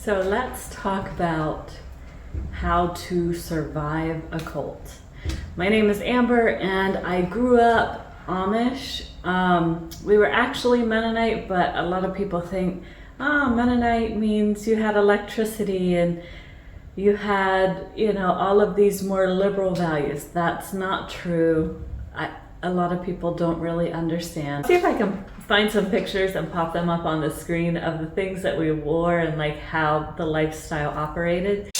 So let's talk about how to survive a cult. My name is Amber and I grew up Amish. We were actually Mennonite, but a lot of people think, Mennonite means you had electricity and you had, all of these more liberal values. That's not true. A lot of people don't really understand. See if I can find some pictures and pop them up on the screen of the things that we wore and like how the lifestyle operated.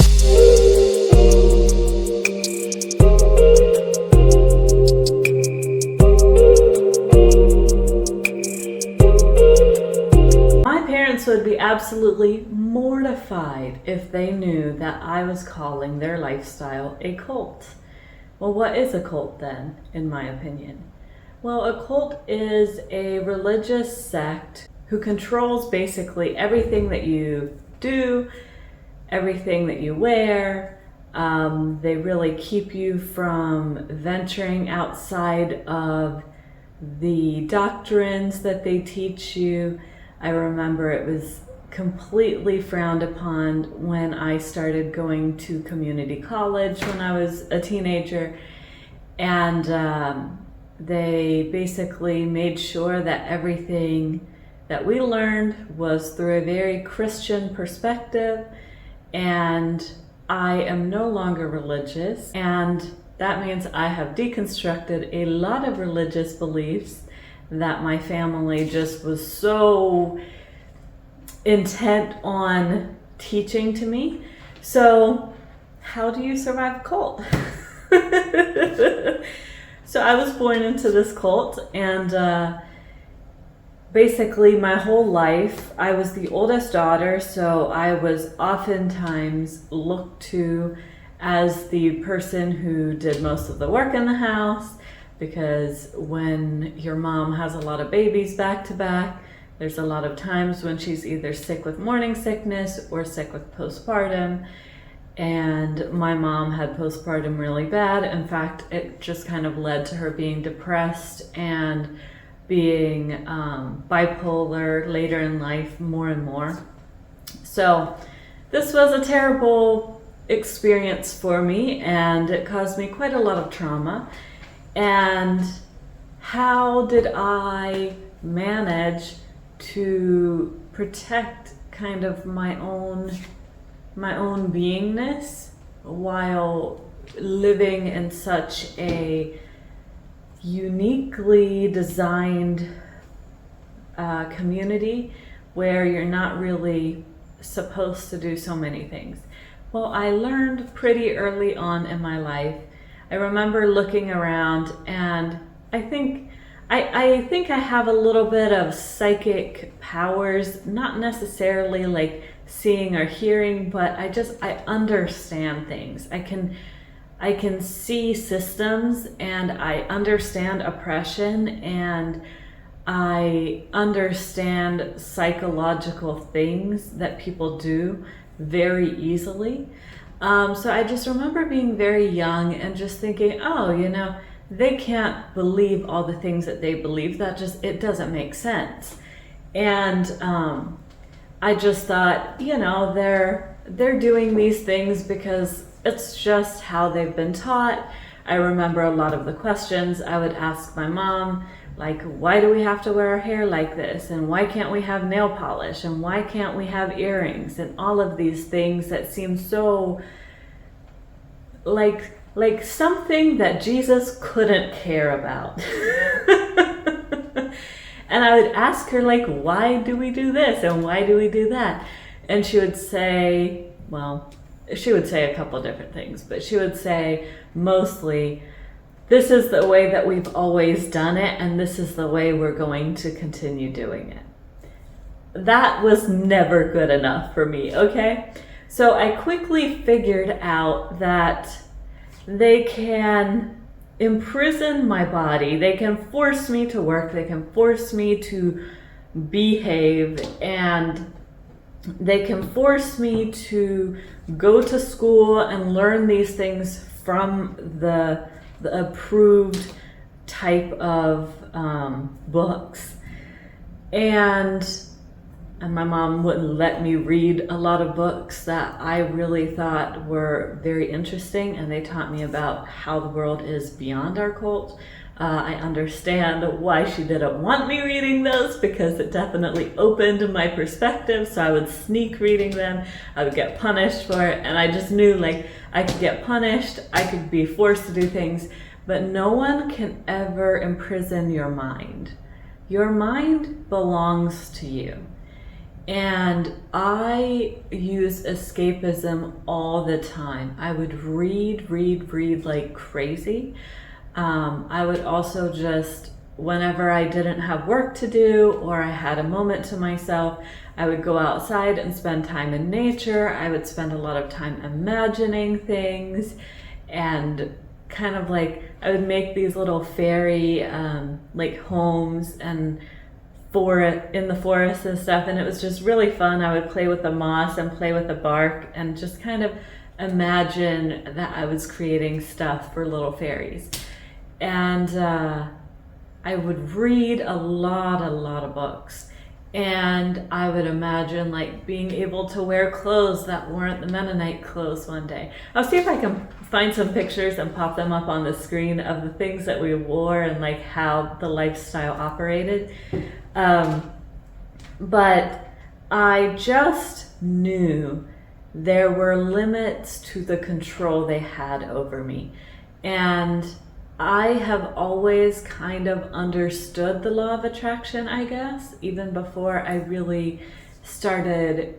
My parents would be absolutely mortified if they knew that I was calling their lifestyle a cult. Well, what is a cult then, in my opinion? Well, a cult is a religious sect who controls basically everything that you do, everything that you wear. They really keep you from venturing outside of the doctrines that they teach you. I remember it was completely frowned upon when I started going to community college when I was a teenager, and they basically made sure that everything that we learned was through a very Christian perspective, and I am no longer religious, and that means I have deconstructed a lot of religious beliefs that my family just was so intent on teaching to me. So how do you survive a cult? So I was born into this cult, and basically my whole life I was the oldest daughter, so I was oftentimes looked to as the person who did most of the work in the house, because when your mom has a lot of babies back to back, there's a lot of times when she's either sick with morning sickness or sick with postpartum. And my mom had postpartum really bad. In fact, it just kind of led to her being depressed and being bipolar later in life more and more. So this was a terrible experience for me, and it caused me quite a lot of trauma. And how did I manage to protect kind of my own beingness while living in such a uniquely designed community where you're not really supposed to do so many things? Well, I learned pretty early on in my life. I remember looking around, and I think I have a little bit of psychic powers, not necessarily like seeing or hearing, but I understand things. I can see systems, and I understand oppression, and I understand psychological things that people do very easily. So I just remember being very young and just thinking, they can't believe all the things that they believe. It doesn't make sense. And I just thought, they're doing these things because it's just how they've been taught. I remember a lot of the questions I would ask my mom, like, why do we have to wear our hair like this? And why can't we have nail polish? And why can't we have earrings? And all of these things that seem so like something that Jesus couldn't care about. And I would ask her, like, why do we do this? And why do we do that? And she would say, a couple different things, but she would say mostly, this is the way that we've always done it, and this is the way we're going to continue doing it. That was never good enough for me, okay? So I quickly figured out that they can imprison my body, they can force me to work, they can force me to behave, and they can force me to go to school and learn these things from the approved type of books. And and my mom wouldn't let me read a lot of books that I really thought were very interesting, and they taught me about how the world is beyond our cult. I understand why she didn't want me reading those, because it definitely opened my perspective, so I would sneak reading them. I would get punished for it, and I just knew like I could get punished, I could be forced to do things, but no one can ever imprison your mind. Your mind belongs to you. And I use escapism all the time. I would read like crazy. I would also just, whenever I didn't have work to do or I had a moment to myself, I would go outside and spend time in nature. I would spend a lot of time imagining things, and kind of like I would make these little fairy like homes and in the forest and stuff, and it was just really fun. I would play with the moss and play with the bark and just kind of imagine that I was creating stuff for little fairies. And I would read a lot of books, and I would imagine like being able to wear clothes that weren't the Mennonite clothes one day. I'll see if I can find some pictures and pop them up on the screen of the things that we wore and like how the lifestyle operated. But I just knew there were limits to the control they had over me. And I have always kind of understood the law of attraction, I guess, even before I really started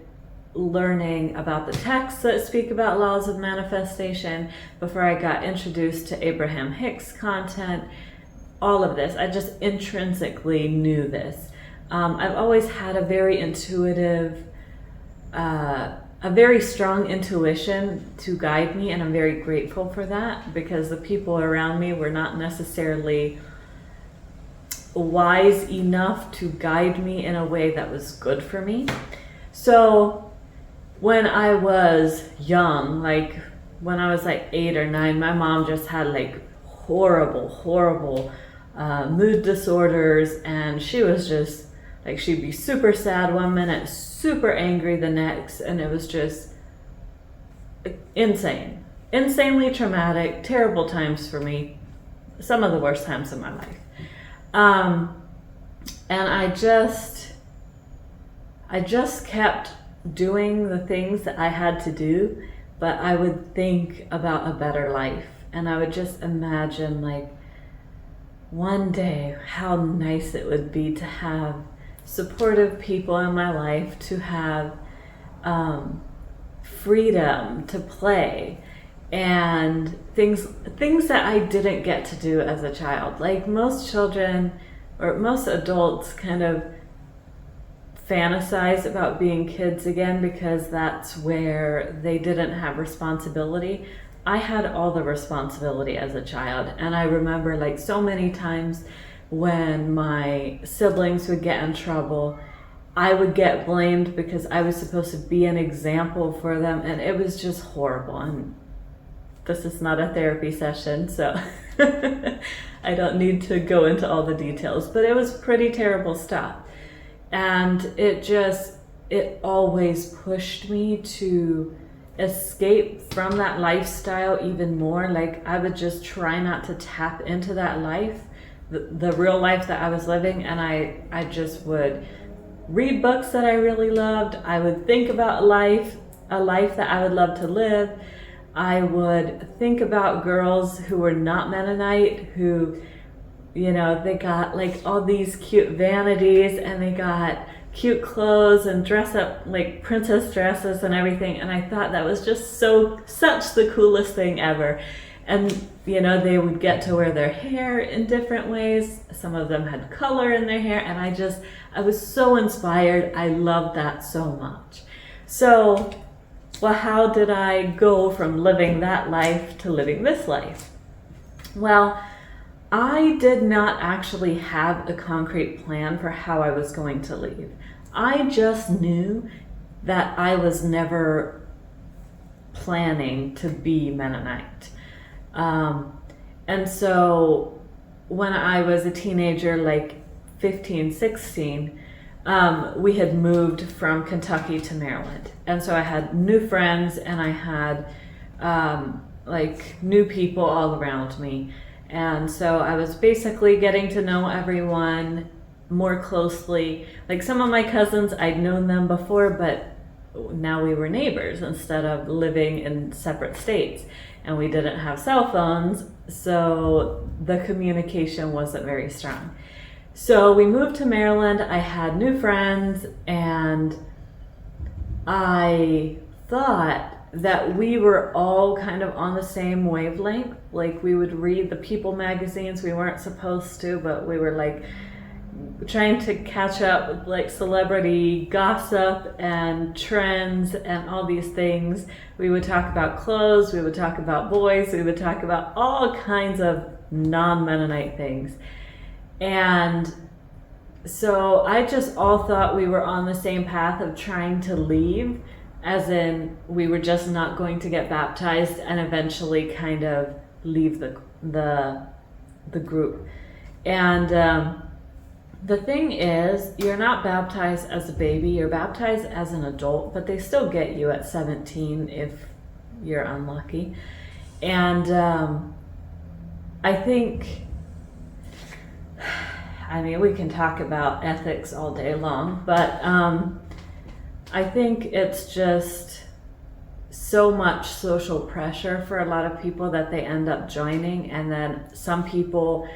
learning about the texts that speak about laws of manifestation, before I got introduced to Abraham Hicks content, all of this. I just intrinsically knew this. I've always had a very intuitive, a very strong intuition to guide me, and I'm very grateful for that, because the people around me were not necessarily wise enough to guide me in a way that was good for me. So when I was young, like when I was like 8 or 9, my mom just had like horrible mood disorders, and she was just like, she'd be super sad one minute, super angry the next, and it was just insanely traumatic, terrible times for me, some of the worst times of my life. And I just kept doing the things that I had to do, but I would think about a better life, and I would just imagine like one day how nice it would be to have supportive people in my life, to have freedom to play, and things that I didn't get to do as a child. Like most children or most adults kind of fantasize about being kids again, because that's where they didn't have responsibility. I had all the responsibility as a child, and I remember like so many times when my siblings would get in trouble, I would get blamed because I was supposed to be an example for them, and it was just horrible. And this is not a therapy session, so I don't need to go into all the details, but it was pretty terrible stuff. And it always pushed me to escape from that lifestyle even more. Like I would just try not to tap into that life, the real life that I was living, and I just would read books that I really loved. I would think about a life that I would love to live. I would think about girls who were not Mennonite, who, you know, they got like all these cute vanities, and they got cute clothes and dress up like princess dresses and everything. And I thought that was just such the coolest thing ever. And, you know, they would get to wear their hair in different ways. Some of them had color in their hair, and I was so inspired. I loved that so much. So, well, how did I go from living that life to living this life? Well, I did not actually have a concrete plan for how I was going to leave. I just knew that I was never planning to be Mennonite. And so when I was a teenager, like 15, 16, we had moved from Kentucky to Maryland. And so I had new friends and I had like new people all around me. And so I was basically getting to know everyone more closely. Like some of my cousins, I'd known them before, but now we were neighbors instead of living in separate states. And we didn't have cell phones, so the communication wasn't very strong. So we moved to Maryland. I had new friends, and I thought that we were all kind of on the same wavelength. Like we would read the People magazines. We weren't supposed to, but we were like trying to catch up with like celebrity gossip and trends and all these things. We would talk about clothes, we would talk about boys, we would talk about all kinds of non-Mennonite things. And so I just all thought we were on the same path of trying to leave, as in we were just not going to get baptized and eventually kind of leave the group. And the thing is, you're not baptized as a baby, you're baptized as an adult, but they still get you at 17 if you're unlucky. And I think, I mean, we can talk about ethics all day long, but I think it's just so much social pressure for a lot of people that they end up joining, and then some people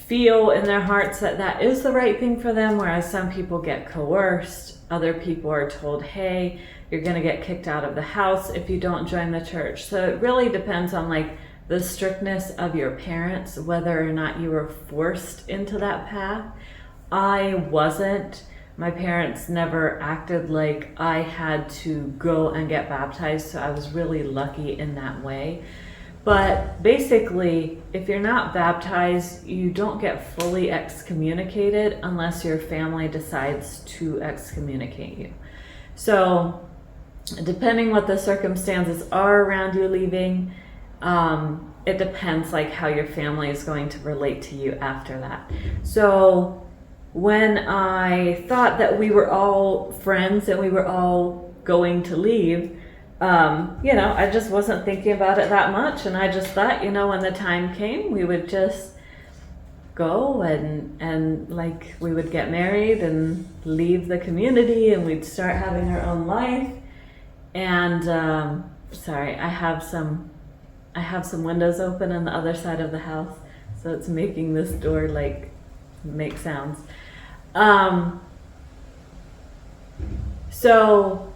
feel in their hearts that that is the right thing for them, whereas some people get coerced. Other people are told, hey, you're going to get kicked out of the house if you don't join the church. So it really depends on like the strictness of your parents, whether or not you were forced into that path. I wasn't. My parents never acted like I had to go and get baptized, so I was really lucky in that way. But basically, if you're not baptized, you don't get fully excommunicated unless your family decides to excommunicate you. So depending what the circumstances are around you leaving, it depends like how your family is going to relate to you after that. So when I thought that we were all friends and we were all going to leave, I just wasn't thinking about it that much, and I just thought, when the time came, we would just go and like we would get married and leave the community and we'd start having our own life. And sorry, I have some windows open on the other side of the house, so it's making this door like make sounds. So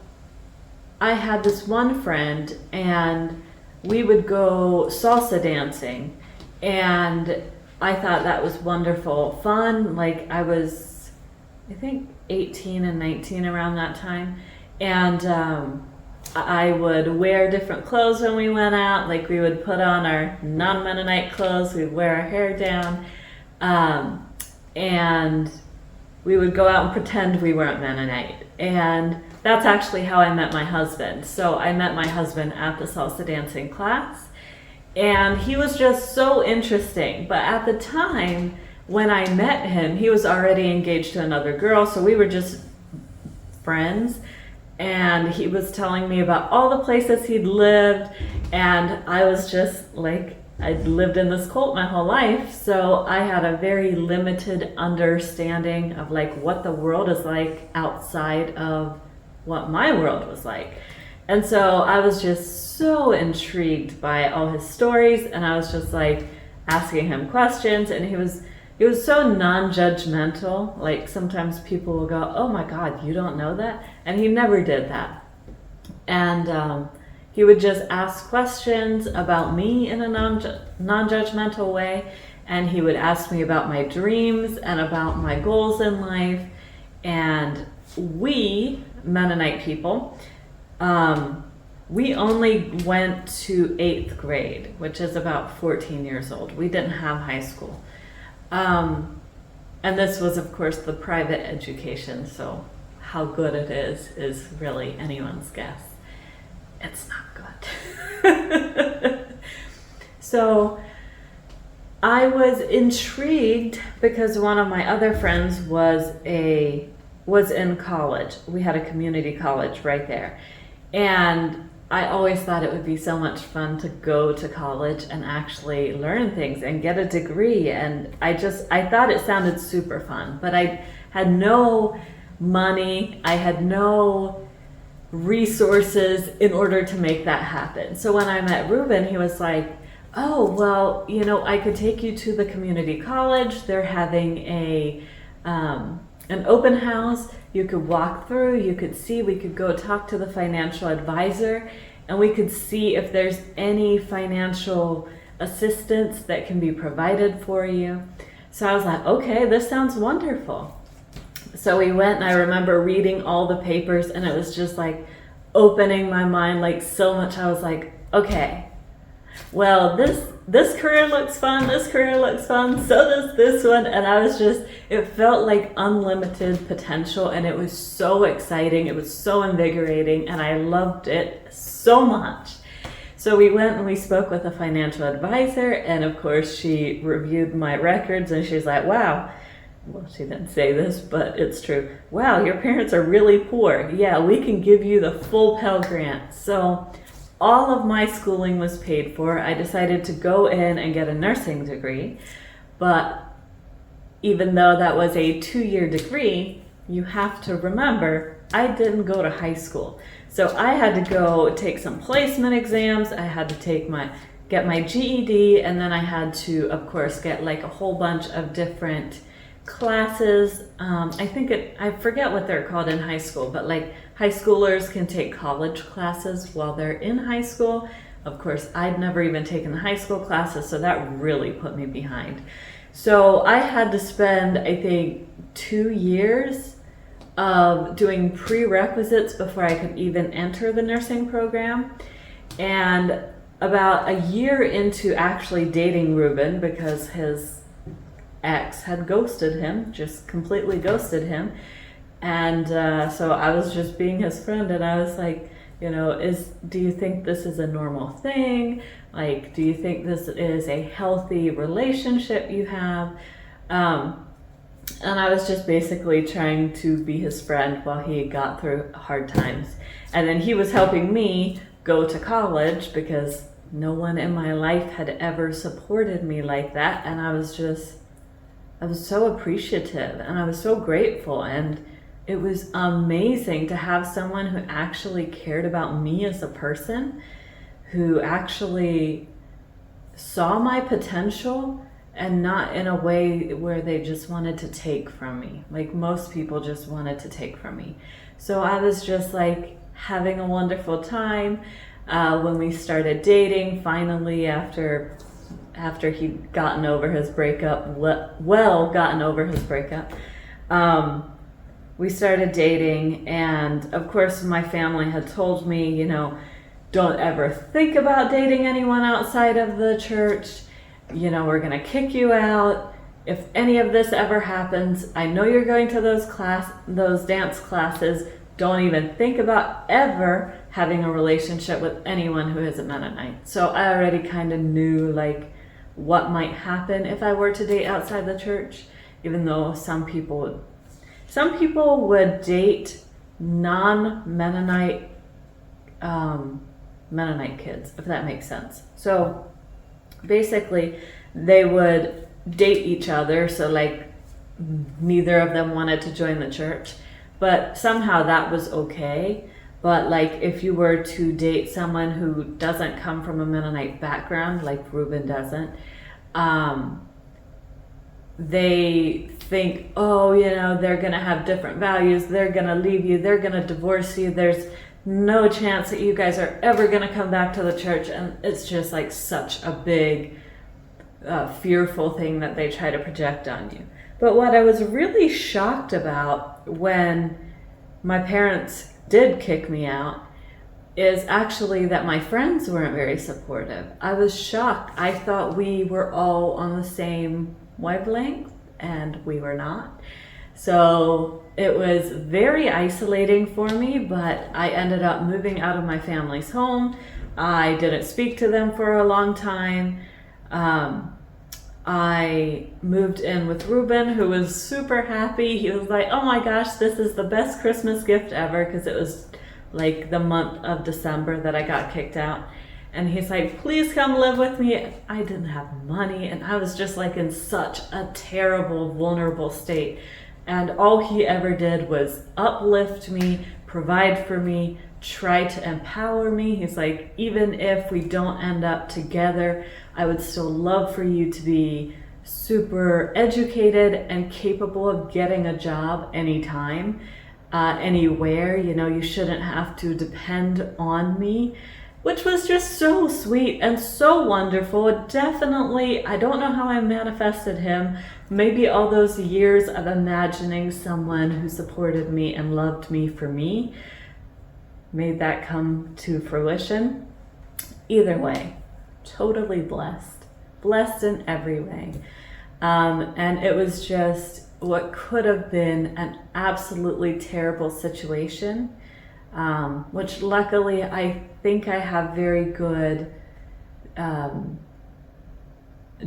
I had this one friend and we would go salsa dancing, and I thought that was wonderful fun. Like I was, I think 18 and 19 around that time. And I would wear different clothes when we went out. Like we would put on our non-Mennonite clothes, we'd wear our hair down, and we would go out and pretend we weren't Mennonite. And that's actually how I met my husband. So I met my husband at the salsa dancing class, and he was just so interesting. But at the time when I met him, he was already engaged to another girl, so we were just friends. And he was telling me about all the places he'd lived, and I was just like, I'd lived in this cult my whole life, so I had a very limited understanding of like what the world is like outside of what my world was like. And so I was just so intrigued by all his stories, and I was just like asking him questions, and he was so non-judgmental. Like sometimes people will go, oh my God, you don't know that? And he never did that. And he would just ask questions about me in a non-judgmental way. And he would ask me about my dreams and about my goals in life. And we, Mennonite people, we only went to 8th grade, which is about 14 years old. We didn't have high school. And this was, of course, the private education, so how good it is really anyone's guess. It's not good. So I was intrigued because one of my other friends was in college. We had a community college right there. And I always thought it would be so much fun to go to college and actually learn things and get a degree. And I thought it sounded super fun, but I had no money. I had no resources in order to make that happen. So when I met Ruben, he was like, oh, well, I could take you to the community college. They're having an open house. You could walk through, you could see, we could go talk to the financial advisor, and we could see if there's any financial assistance that can be provided for you. So I was like, okay, this sounds wonderful. So we went, and I remember reading all the papers, and it was just like opening my mind like so much. I was like, okay, well, this career looks fun, this career looks fun, so does this one. And I was just, it felt like unlimited potential, and it was so exciting, it was so invigorating, and I loved it so much. So we went and we spoke with a financial advisor, and of course she reviewed my records, and she's like, wow, well, she didn't say this, but it's true. Wow, your parents are really poor. Yeah, we can give you the full Pell Grant. So all of my schooling was paid for. I decided to go in and get a nursing degree, but even though that was a 2-year degree, you have to remember, I didn't go to high school. So I had to go take some placement exams. I had to get my GED, and then I had to, of course, get like a whole bunch of different classes. I forget what they're called in high school, but like high schoolers can take college classes while they're in high school. Of course, I'd never even taken the high school classes, so that really put me behind. So I had to spend, I think, 2 years of doing prerequisites before I could even enter the nursing program. And about a year into actually dating Ruben, because his ex had ghosted him, just completely ghosted him. And so I was just being his friend, and I was like, do you think this is a normal thing? Like, do you think this is a healthy relationship you have? And I was just basically trying to be his friend while he got through hard times. And then he was helping me go to college because no one in my life had ever supported me like that. And I was so appreciative, and I was so grateful. And it was amazing to have someone who actually cared about me as a person, who actually saw my potential, and not in a way where they just wanted to take from me. Like most people just wanted to take from me. So I was just like having a wonderful time. When we started dating, finally, after he'd gotten over his breakup, we started dating. And of course my family had told me, don't ever think about dating anyone outside of the church. We're gonna kick you out. If any of this ever happens, I know you're going to those dance classes. Don't even think about ever having a relationship with anyone who isn't Mennonite. So I already kind of knew like what might happen if I were to date outside the church, even though some people would date non-Mennonite Mennonite kids, if that makes sense. So basically they would date each other, so like neither of them wanted to join the church, but somehow that was okay. But like if you were to date someone who doesn't come from a Mennonite background, like Ruben doesn't, they think, they're gonna have different values, they're gonna leave you, they're gonna divorce you, there's no chance that you guys are ever gonna come back to the church. And it's just like such a big fearful thing that they try to project on you. But what I was really shocked about when my parents did kick me out is actually that my friends weren't very supportive. I was shocked. I thought we were all on the same wavelength, and we were not. So it was very isolating for me, but I ended up moving out of my family's home. I didn't speak to them for a long time. I moved in with Ruben, who was super happy. He was like, oh my gosh, this is the best Christmas gift ever, because it was like the month of December that I got kicked out. And he's like, please come live with me. I didn't have money, and I was just like in such a terrible, vulnerable state. And all he ever did was uplift me, provide for me, try to empower me. He's like, even if we don't end up together, I would still love for you to be super educated and capable of getting a job anytime, anywhere. You know, you shouldn't have to depend on me, which was just so sweet and so wonderful. Definitely, I don't know how I manifested him. Maybe all those years of imagining someone who supported me and loved me for me made that come to fruition. Either way, totally blessed in every way. And it was just what could have been an absolutely terrible situation, which luckily I think I have very good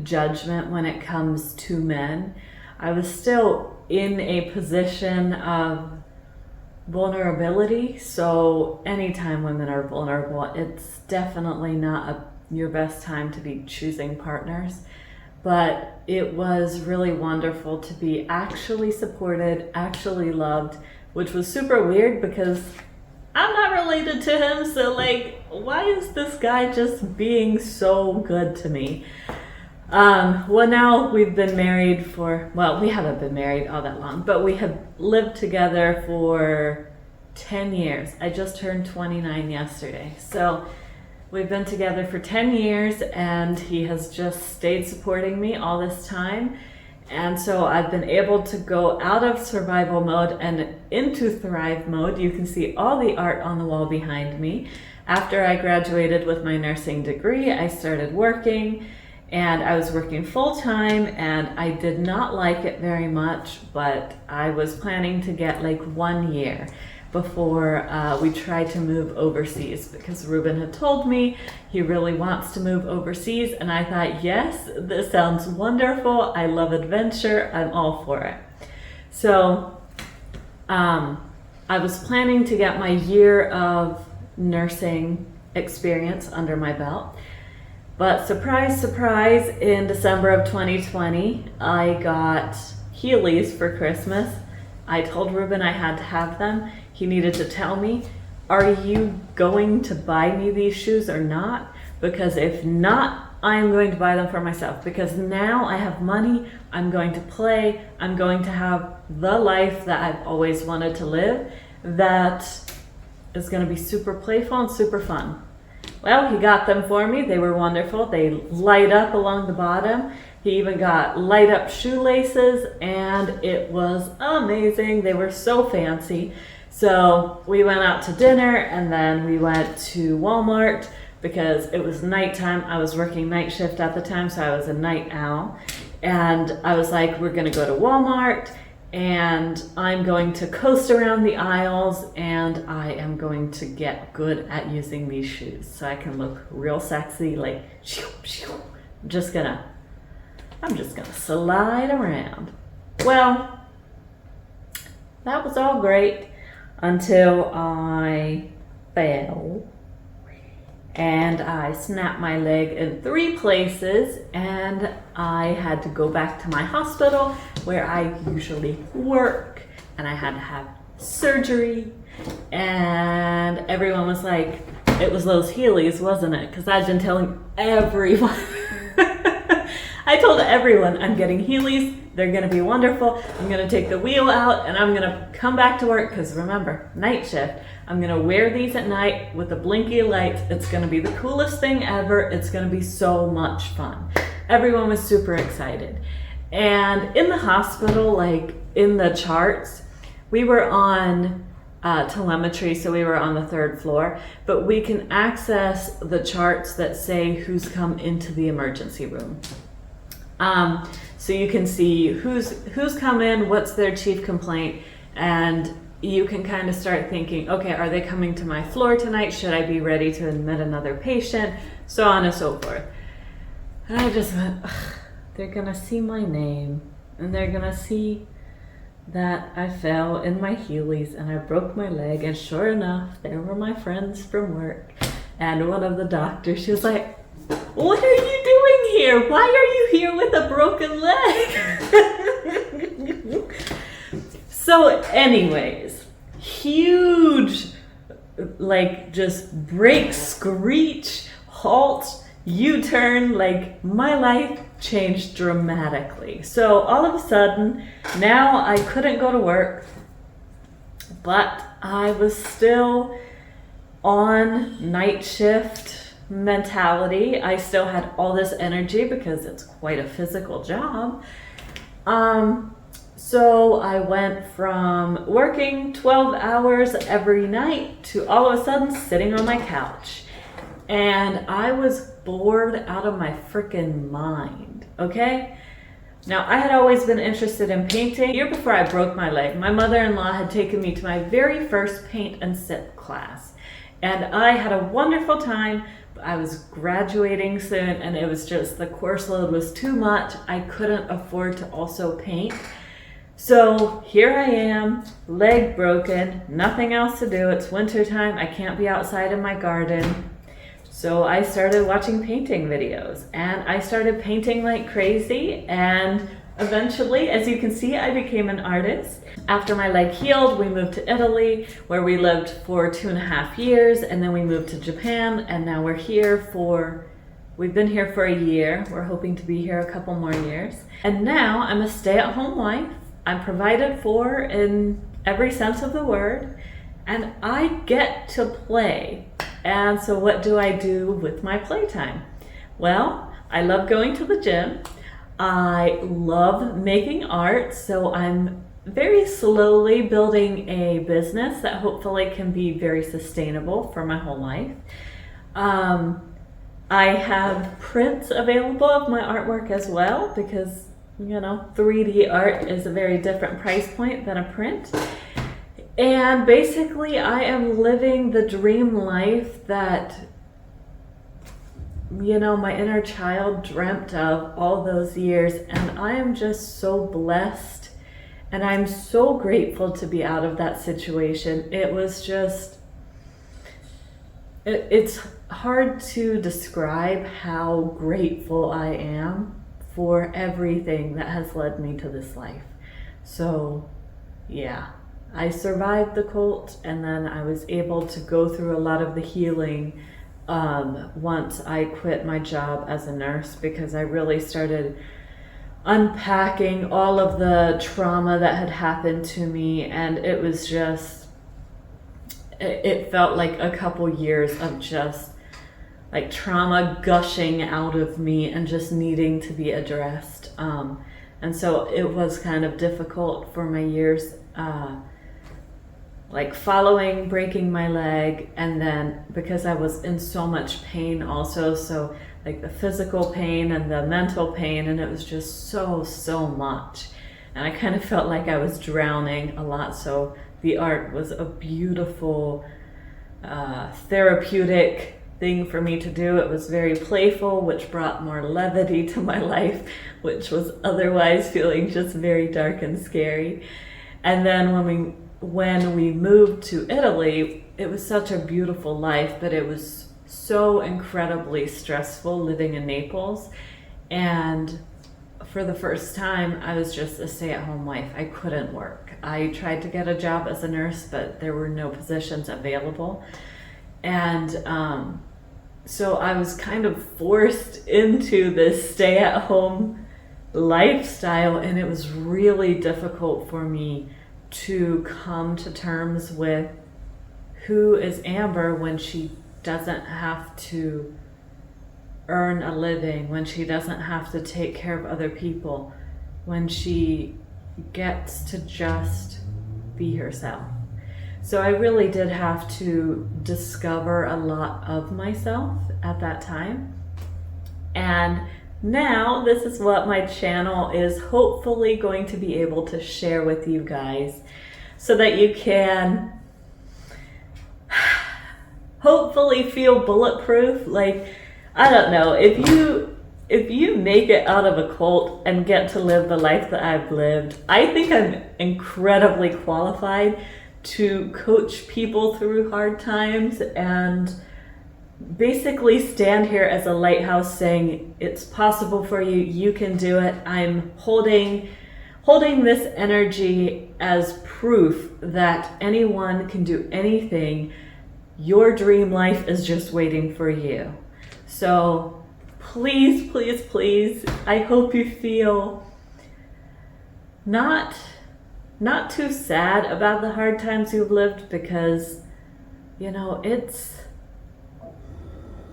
judgment when it comes to men. I was still in a position of vulnerability, so anytime women are vulnerable, it's definitely not your best time to be choosing partners. But it was really wonderful to be actually supported, actually loved, which was super weird because I'm not related to him, so like, why is this guy just being so good to me? Well, now we've been married for, well, we haven't been married all that long, but we have lived together for 10 years. I just turned 29 yesterday. So we've been together for 10 years, and he has just stayed supporting me all this time. And so I've been able to go out of survival mode and into thrive mode. You can see all the art on the wall behind me. After I graduated with my nursing degree, I started working. And I was working full-time, and I did not like it very much, but I was planning to get like 1 year before we tried to move overseas, because Ruben had told me he really wants to move overseas, and I thought, yes, this sounds wonderful. I love adventure. I'm all for it. So I was planning to get my year of nursing experience under my belt. But surprise, surprise, in December of 2020, I got Heelys for Christmas. I told Ruben I had to have them. He needed to tell me, are you going to buy me these shoes or not? Because if not, I'm going to buy them for myself. Because now I have money, I'm going to play, I'm going to have the life that I've always wanted to live that is going to be super playful and super fun. Well, he got them for me. They were wonderful. They light up along the bottom. He even got light up shoelaces, and it was amazing. They were so fancy. So we went out to dinner, and then we went to Walmart because it was nighttime. I was working night shift at the time, so I was a night owl. And I was like, we're going to go to Walmart, and I'm going to coast around the aisles, and I am going to get good at using these shoes so I can look real sexy, like I'm just gonna slide around. Well, that was all great until I fell and I snapped my leg in 3 places, and I had to go back to my hospital where I usually work, and I had to have surgery, and everyone was like, it was those Heelys, wasn't it? Because I'd been telling everyone. I told everyone I'm getting Heelys, they're gonna be wonderful, I'm gonna take the wheel out, and I'm gonna come back to work, because remember, night shift. I'm gonna wear these at night with the blinky lights. It's gonna be the coolest thing ever. It's gonna be so much fun. Everyone was super excited. And in the hospital, like in the charts, we were on telemetry, so we were on the 3rd floor, but we can access the charts that say who's come into the emergency room. So you can see who's come in, what's their chief complaint, and you can kind of start thinking, okay, are they coming to my floor tonight? Should I be ready to admit another patient? So on and so forth. And I just went, they're gonna see my name and they're gonna see that I fell in my Heelys and I broke my leg, and sure enough, there were my friends from work and one of the doctors. She was like, "What are you doing here? Why are you here with a broken leg?" So anyways, huge, like just brake, screech, halt, U-turn, like my life changed dramatically. So all of a sudden, now I couldn't go to work, but I was still on night shift mentality. I still had all this energy because it's quite a physical job. So I went from working 12 hours every night to all of a sudden sitting on my couch. And I was bored out of my freaking mind, okay? Now, I had always been interested in painting. A year before I broke my leg, my mother-in-law had taken me to my very first paint and sip class. And I had a wonderful time. I was graduating soon, and it was just, the course load was too much. I couldn't afford to also paint. So here I am, leg broken, nothing else to do. It's wintertime, I can't be outside in my garden. So I started watching painting videos, and I started painting like crazy, and eventually, as you can see, I became an artist. After my leg healed, we moved to Italy, where we lived for 2.5 years, and then we moved to Japan, and now we've been here for a year. We're hoping to be here a couple more years. And now I'm a stay-at-home wife. I'm provided for in every sense of the word, and I get to play. And so what do I do with my playtime? Well, I love going to the gym. I love making art, so I'm very slowly building a business that hopefully can be very sustainable for my whole life. I have prints available of my artwork as well, because 3D art is a very different price point than a print. And basically, I am living the dream life that, my inner child dreamt of all those years. And I am just so blessed. And I'm so grateful to be out of that situation. It was just, it's hard to describe how grateful I am for everything that has led me to this life. So, yeah. I survived the cult, and then I was able to go through a lot of the healing once I quit my job as a nurse, because I really started unpacking all of the trauma that had happened to me, and it was just, it felt like a couple years of just like trauma gushing out of me and just needing to be addressed. And so it was kind of difficult for my years like following breaking my leg, and then because I was in so much pain also, so like the physical pain and the mental pain, and it was just so much, and I kind of felt like I was drowning a lot. So the art was a beautiful therapeutic thing for me to do. It was very playful, which brought more levity to my life, which was otherwise feeling just very dark and scary. And then when we moved to Italy, it was such a beautiful life, but it was so incredibly stressful living in Naples. And for the first time, I was just a stay-at-home wife. I couldn't work. I tried to get a job as a nurse, but there were no positions available. And so I was kind of forced into this stay-at-home lifestyle, and it was really difficult for me to come to terms with who is Amber when she doesn't have to earn a living, when she doesn't have to take care of other people, when she gets to just be herself. So I really did have to discover a lot of myself at that time. And now this is what my channel is hopefully going to be able to share with you guys, so that you can hopefully feel bulletproof. Like, I don't know, if you if you make it out of a cult and get to live the life that I've lived, I think I'm incredibly qualified to coach people through hard times and basically stand here as a lighthouse saying it's possible for you, you can do it. I'm holding this energy as proof that anyone can do anything. Your dream life is just waiting for you. So please, please, please, I hope you feel not too sad about the hard times you've lived, because, you know,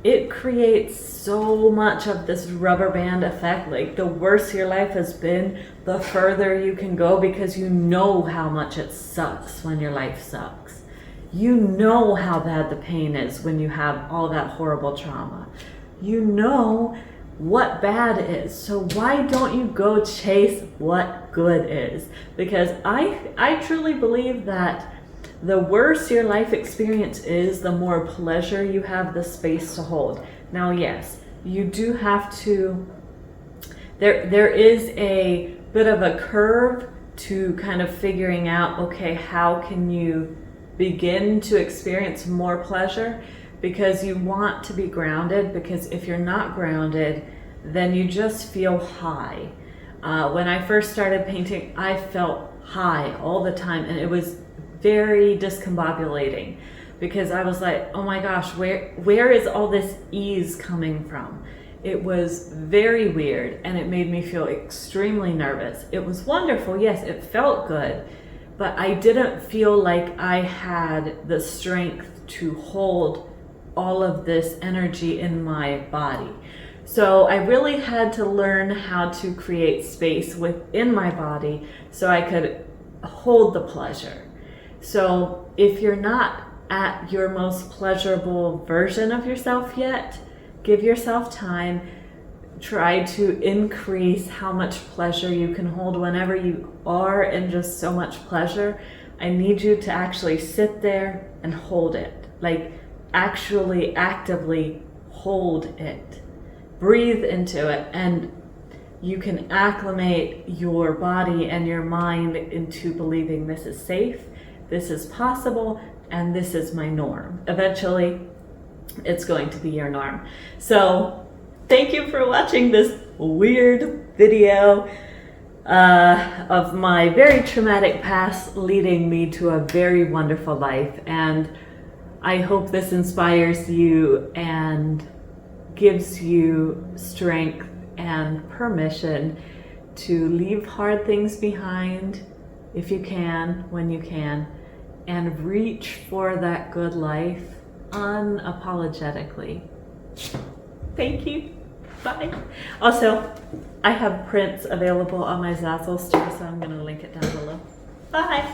it creates so much of this rubber band effect. Like, the worse your life has been, the further you can go, because you know how much it sucks when your life sucks. You know how bad the pain is when you have all that horrible trauma. You know what bad is. So why don't you go chase what good is? Because I truly believe that the worse your life experience is, the more pleasure you have the space to hold. Now, yes, you do have to, there is a bit of a curve to kind of figuring out, okay, how can you begin to experience more pleasure? Because you want to be grounded, because if you're not grounded, then you just feel high. When I first started painting, I felt high all the time, and it was very discombobulating, because I was like, oh my gosh, where is all this ease coming from? It was very weird, and it made me feel extremely nervous. It was wonderful, yes, it felt good, but I didn't feel like I had the strength to hold all of this energy in my body. So I really had to learn how to create space within my body so I could hold the pleasure. So if you're not at your most pleasurable version of yourself yet, give yourself time. Try to increase how much pleasure you can hold whenever you are in just so much pleasure. I need you to actually sit there and hold it. Like, actually actively hold it. Breathe into it, and you can acclimate your body and your mind into believing this is safe, this is possible, and this is my norm. Eventually, it's going to be your norm. So, thank you for watching this weird video of my very traumatic past leading me to a very wonderful life. And I hope this inspires you and gives you strength and permission to leave hard things behind if you can, when you can, and reach for that good life unapologetically. Thank you. Bye. Also, I have prints available on my Zazzle store, so I'm going to link it down below. Bye.